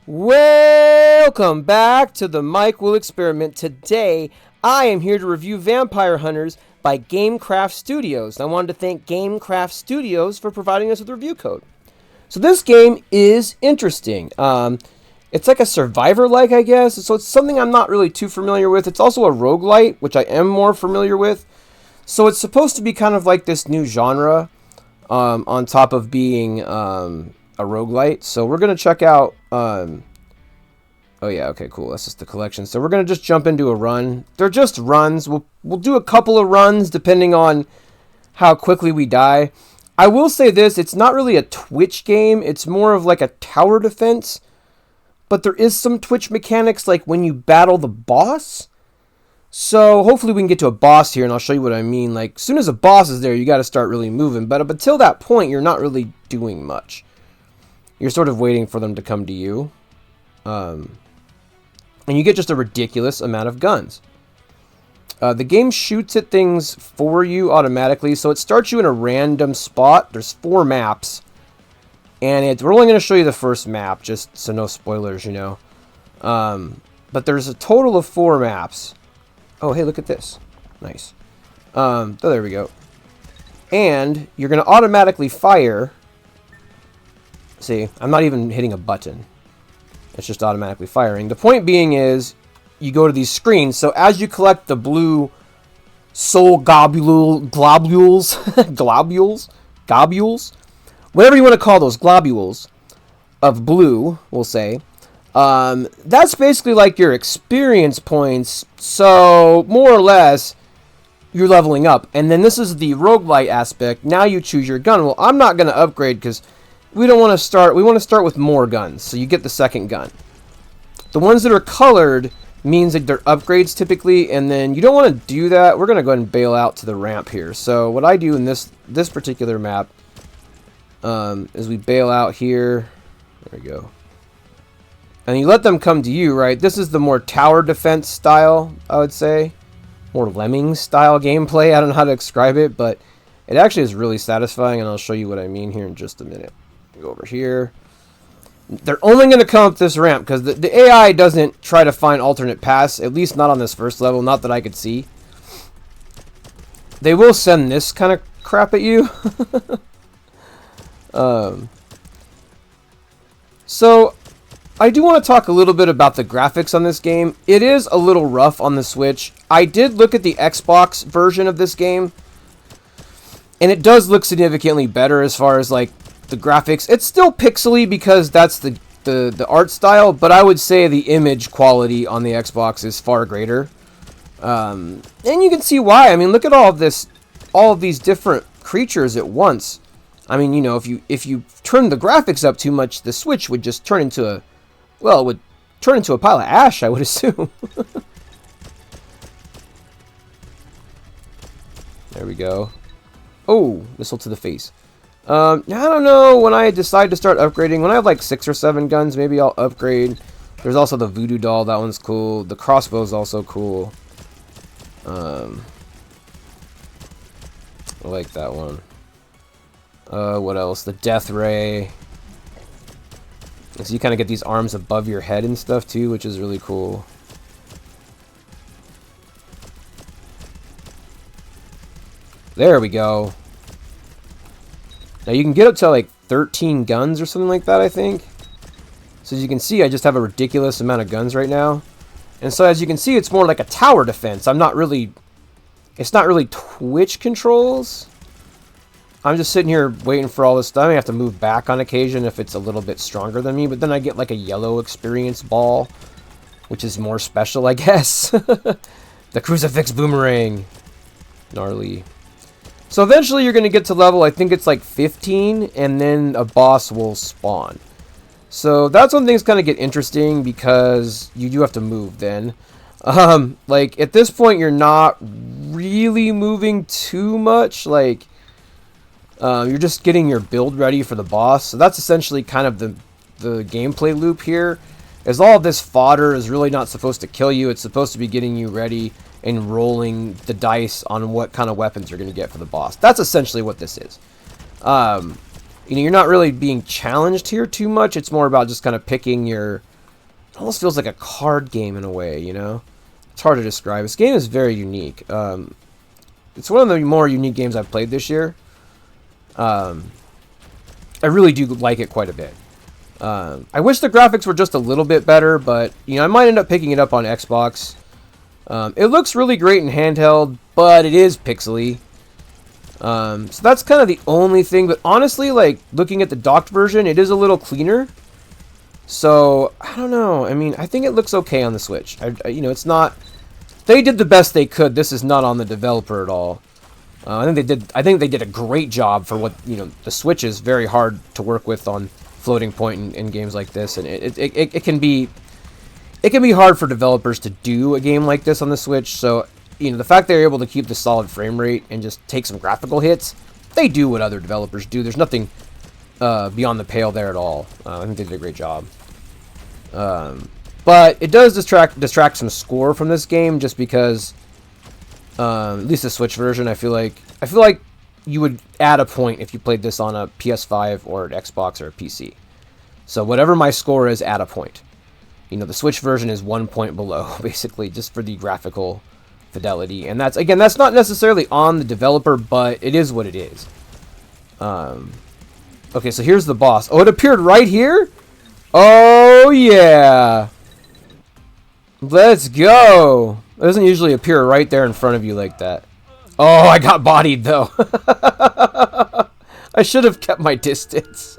Welcome back to the Mike Will Experiment. Today, I am here to review Vampire Hunters by Gamecraft Studios. I wanted to thank Gamecraft Studios for providing us with a review code. So this game is interesting. It's like a survivor-like, I guess. So it's something I'm not really too familiar with. It's also a roguelite, which I am more familiar with. So it's supposed to be kind of like this new genre on top of being a roguelite. So we're going to check out... oh yeah, okay, cool. That's just the collection. So we're going to just jump into a run. They're just runs. We'll do a couple of runs depending on how quickly we die. I will say this, it's not really a Twitch game. It's more of like a tower defense. But there is some Twitch mechanics like when you battle the boss. So hopefully we can get to a boss here and I'll show you what I mean. Like as soon as a boss is there, you got to start really moving. But up until that point, you're not really doing much. You're sort of waiting for them to come to you. And you get just a ridiculous amount of guns. The game shoots at things for you automatically. So it starts you in a random spot. There's 4 maps. And we're only going to show you the first map, just so no spoilers, you know. But there's a total of 4 maps. Oh, hey, look at this. Nice. Oh, there we go. And you're going to automatically fire... See, I'm not even hitting a button. It's just automatically firing. The point being is, you go to these screens. So as you collect the blue soul globules, whatever you want to call those globules of blue, we'll say, that's basically like your experience points. So more or less, you're leveling up. And then this is the roguelite aspect. Now you choose your gun. Well, I'm not going to upgrade because... we don't want to start. We want to start with more guns, so you get the second gun. The ones that are colored means that they're upgrades typically, and then you don't want to do that. We're going to go ahead and bail out to the ramp here. So what I do in this particular map is we bail out here. There we go. And you let them come to you, right? This is the more tower defense style, I would say. More Lemmings style gameplay. I don't know how to describe it, but it actually is really satisfying, and I'll show you what I mean here in just a minute. Go over here. They're only going to come up this ramp because the AI doesn't try to find alternate paths, at least not on this first level, not that I could see. They will send this kind of crap at you. So I do want to talk a little bit about the graphics on this game. It is a little rough on the Switch. I did look at the Xbox version of this game, and it does look significantly better as far as like the graphics. It's still pixely because that's the art style, but I would say the image quality on the Xbox is far greater. And you can see why. I mean, look at all of these different creatures at once. I mean, you know, if you turn the graphics up too much, the Switch would just turn into a pile of ash, I would assume. There we go. Oh, missile to the face. I don't know when I decide to start upgrading. When I have like 6 or 7 guns, maybe I'll upgrade. There's also the voodoo doll. That one's cool. The crossbow is also cool. I like that one. What else? The death ray. So you kind of get these arms above your head and stuff too, which is really cool. There we go. Now you can get up to like 13 guns or something like that, I think. So as you can see, I just have a ridiculous amount of guns right now. And so as you can see, it's more like a tower defense. It's not really Twitch controls. I'm just sitting here waiting for all this stuff. I may have to move back on occasion if it's a little bit stronger than me, but then I get like a yellow experience ball, which is more special, I guess. The crucifix boomerang. Gnarly. So eventually you're going to get to level, I think it's like 15, and then a boss will spawn. So that's when things kind of get interesting because you do have to move then. Like at this point you're not really moving too much. Like you're just getting your build ready for the boss. So that's essentially kind of the gameplay loop here. Is all of this fodder is really not supposed to kill you. It's supposed to be getting you ready and rolling the dice on what kind of weapons you're going to get for the boss. That's essentially what this is. You know, you're not really being challenged here too much. It's more about just kind of picking your It almost feels like a card game in a way, you know? It's hard to describe. This game is very unique. It's one of the more unique games I've played this year. I really do like it quite a bit. I wish the graphics were just a little bit better, but, you know, I might end up picking it up on Xbox. It looks really great in handheld, but it is pixely. So that's kind of the only thing, but honestly, like, looking at the docked version, it is a little cleaner. So, I don't know. I mean, I think it looks okay on the Switch. You know, it's not... They did the best they could. This is not on the developer at all. I think they did a great job for what, you know, the Switch is very hard to work with on floating point in games like this, and it can be hard for developers to do a game like this on the Switch. So, you know, the fact they're able to keep the solid frame rate and just take some graphical hits, they do what other developers do. There's nothing beyond the pale there at all. I think they did a great job. But it does distract some score from this game, just because, at least the Switch version, I feel like you would add a point if you played this on a PS5 or an Xbox or a PC. So whatever my score is, add a point. You know, the Switch version is 1 point below, basically, just for the graphical fidelity. And that's not necessarily on the developer, but it is what it is. Okay, so here's the boss. Oh, it appeared right here? Oh, yeah. Let's go. It doesn't usually appear right there in front of you like that. Oh, I got bodied, though. I should have kept my distance.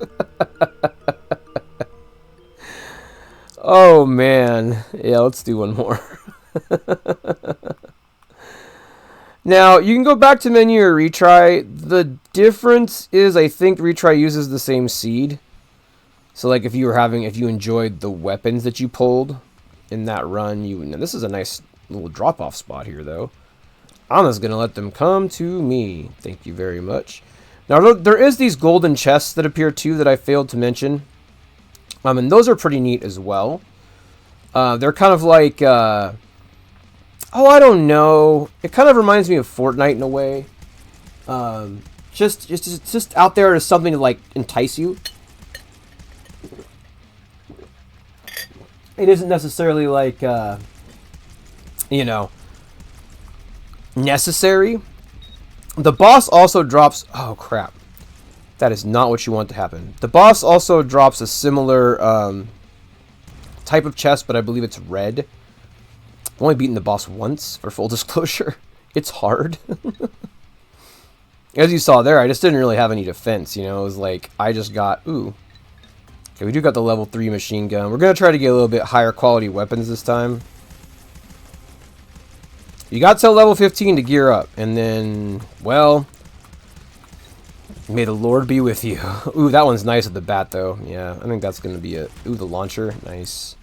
Oh, man. Yeah, let's do one more. Now, you can go back to menu or retry. The difference is, I think retry uses the same seed. So, like, if you enjoyed the weapons that you pulled in that run, now, this is a nice little drop-off spot here, though. I'm just going to let them come to me. Thank you very much. Now, there is these golden chests that appear, too, that I failed to mention. And those are pretty neat as well. They're kind of like... oh, I don't know. It kind of reminds me of Fortnite in a way. Just out there as something to, like, entice you. It isn't necessarily like, you know, necessary. The boss also drops... Oh, crap. That is not what you want to happen. The boss also drops a similar type of chest, but I believe it's red. I've only beaten the boss once, for full disclosure. It's hard. As you saw there, I just didn't really have any defense, you know. It was like, I just got... Ooh. Okay, we do got the level 3 machine gun. We're going to try to get a little bit higher quality weapons this time. You got till level 15 to gear up. And then, well... May the Lord be with you. Ooh, that one's nice with the bat, though. Yeah, I think that's going to be it. Ooh, the launcher. Nice.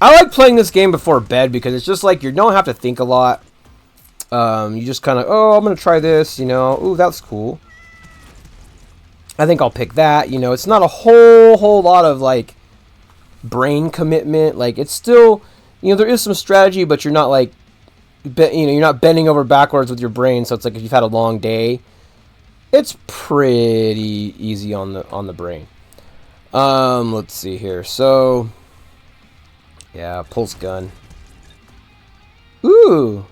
I like playing this game before bed because it's just like you don't have to think a lot. You just kind of, oh, I'm going to try this, you know. Ooh, that's cool. I think I'll pick that. You know, it's not a whole lot of, like, brain commitment. Like, it's still, you know, there is some strategy, but you're not, like, you're not bending over backwards with your brain. So it's like if you've had a long day, it's pretty easy on the brain. Let's see here. So, yeah, pulse gun. Ooh,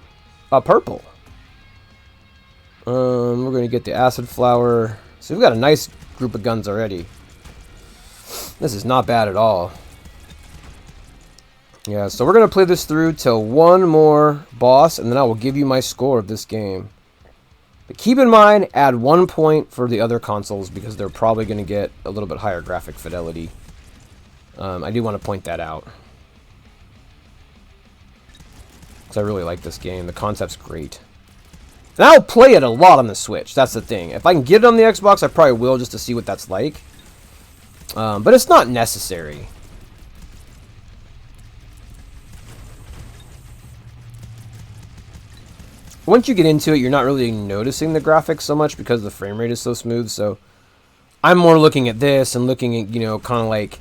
a purple. We're gonna get the acid flower. So we've got a nice group of guns already. This is not bad at all. Yeah, so we're gonna play this through till one more boss, and then I will give you my score of this game. But keep in mind, add 1 point for the other consoles because they're probably going to get a little bit higher graphic fidelity. I do want to point that out. Because I really like this game. The concept's great. And I'll play it a lot on the Switch. That's the thing. If I can get it on the Xbox, I probably will just to see what that's like. But it's not necessary. Once you get into it, you're not really noticing the graphics so much because the frame rate is so smooth. So I'm more looking at this and looking at, you know, kind of like,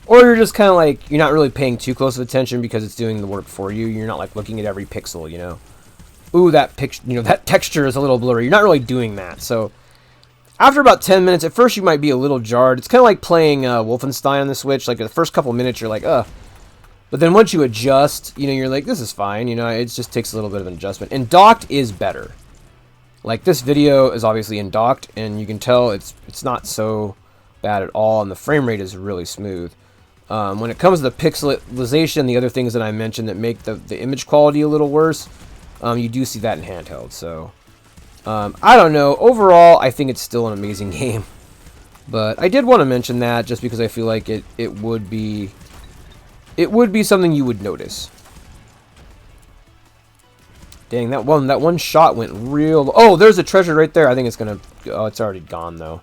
or you're just kind of like, you're not really paying too close of attention because it's doing the work for you. You're not like looking at every pixel, you know. Ooh, that picture, you know, that texture is a little blurry. You're not really doing that. So After about 10 minutes, at first you might be a little jarred. It's kind of like playing Wolfenstein on the Switch. Like the first couple minutes, you're like, ugh. But then once you adjust, you know, you're like, this is fine. You know, it just takes a little bit of an adjustment. And docked is better. Like this video is obviously in docked, and you can tell it's not so bad at all, and the frame rate is really smooth. When it comes to the pixelization, the other things that I mentioned that make the image quality a little worse, you do see that in handheld. So I don't know. Overall, I think it's still an amazing game. But I did want to mention that just because I feel like it would be something you would notice. Dang, that one shot went real... Oh, there's a treasure right there. I think it's going to... Oh, it's already gone, though.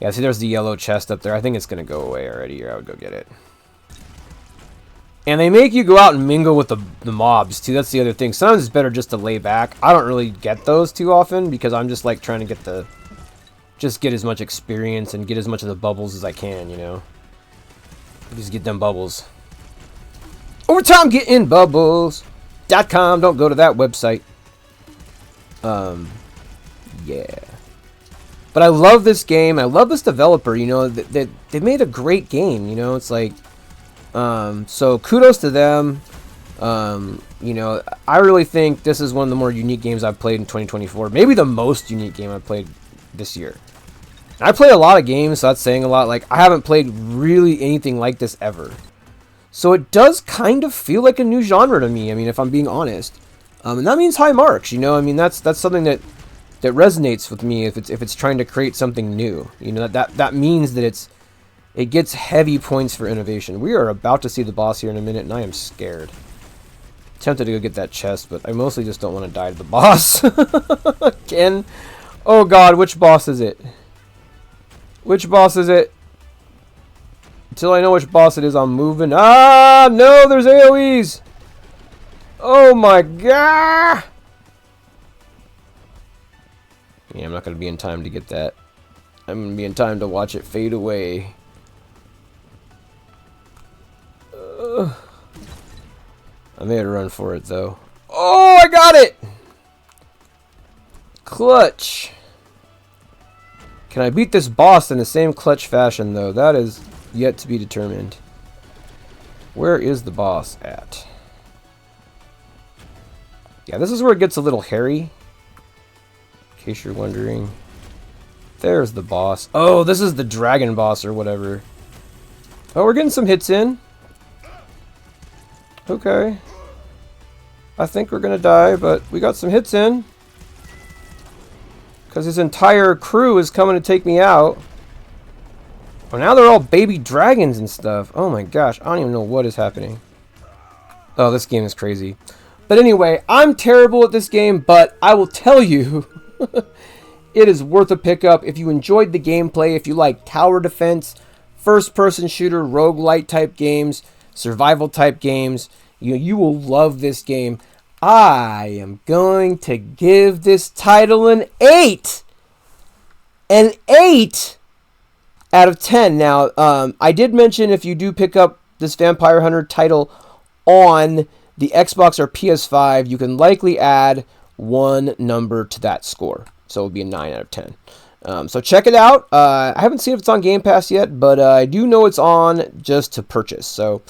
Yeah, see, there's the yellow chest up there. I think it's going to go away already, or I would go get it. And they make you go out and mingle with the mobs, too. That's the other thing. Sometimes it's better just to lay back. I don't really get those too often because I'm just, like, trying to get the... Just get as much experience and get as much of the bubbles as I can, you know? Just get them bubbles. Overtime getting bubbles.com. Don't go to that website. Yeah. But I love this game. I love this developer. You know, they made a great game. You know, it's like, so kudos to them. You know, I really think this is one of the more unique games I've played in 2024. Maybe the most unique game I've played this year. I play a lot of games, so that's saying a lot. Like, I haven't played really anything like this ever. So it does kind of feel like a new genre to me. I mean, if I'm being honest, and that means high marks. You know, I mean, that's something that resonates with me if it's trying to create something new. You know, that means that it gets heavy points for innovation. We are about to see the boss here in a minute, and I am scared. Tempted to go get that chest, but I mostly just don't want to die to the boss. Again. Oh god, which boss is it? Which boss is it? Until I know which boss it is, I'm moving. Ah, no, there's AoEs. Oh my god. Yeah, I'm not going to be in time to get that. I'm going to be in time to watch it fade away. I made a run for it, though. Oh, I got it! Clutch. Can I beat this boss in the same clutch fashion, though? That is yet to be determined. Where is the boss at? Yeah, this is where it gets a little hairy. In case you're wondering. There's the boss. Oh, this is the dragon boss or whatever. Oh, we're getting some hits in. Okay. I think we're gonna die, but we got some hits in. Because his entire crew is coming to take me out. Oh, now they're all baby dragons and stuff. Oh my gosh, I don't even know what is happening. Oh, this game is crazy. But anyway, I'm terrible at this game, but I will tell you... it is worth a pickup if you enjoyed the gameplay, if you like tower defense, first-person shooter, roguelite type games, survival type games. You will love this game. I am going to give this title an 8. An 8 out of 10. Now, I did mention if you do pick up this Vampire Hunter title on the Xbox or PS5, you can likely add one number to that score. So it would be a 9 out of 10. So check it out. I haven't seen if it's on Game Pass yet, but I do know it's on just to purchase. So,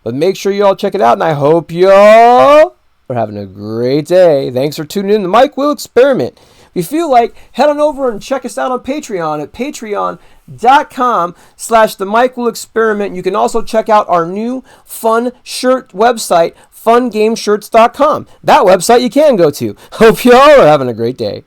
but make sure you all check it out, and I hope y'all are having a great day. Thanks for tuning in to Mike Will Experiment. If you feel like, head on over and check us out on Patreon at patreon.com/The Mike Will Experiment. You can also check out our new fun shirt website, fungameshirts.com. That website you can go to. Hope y'all are having a great day.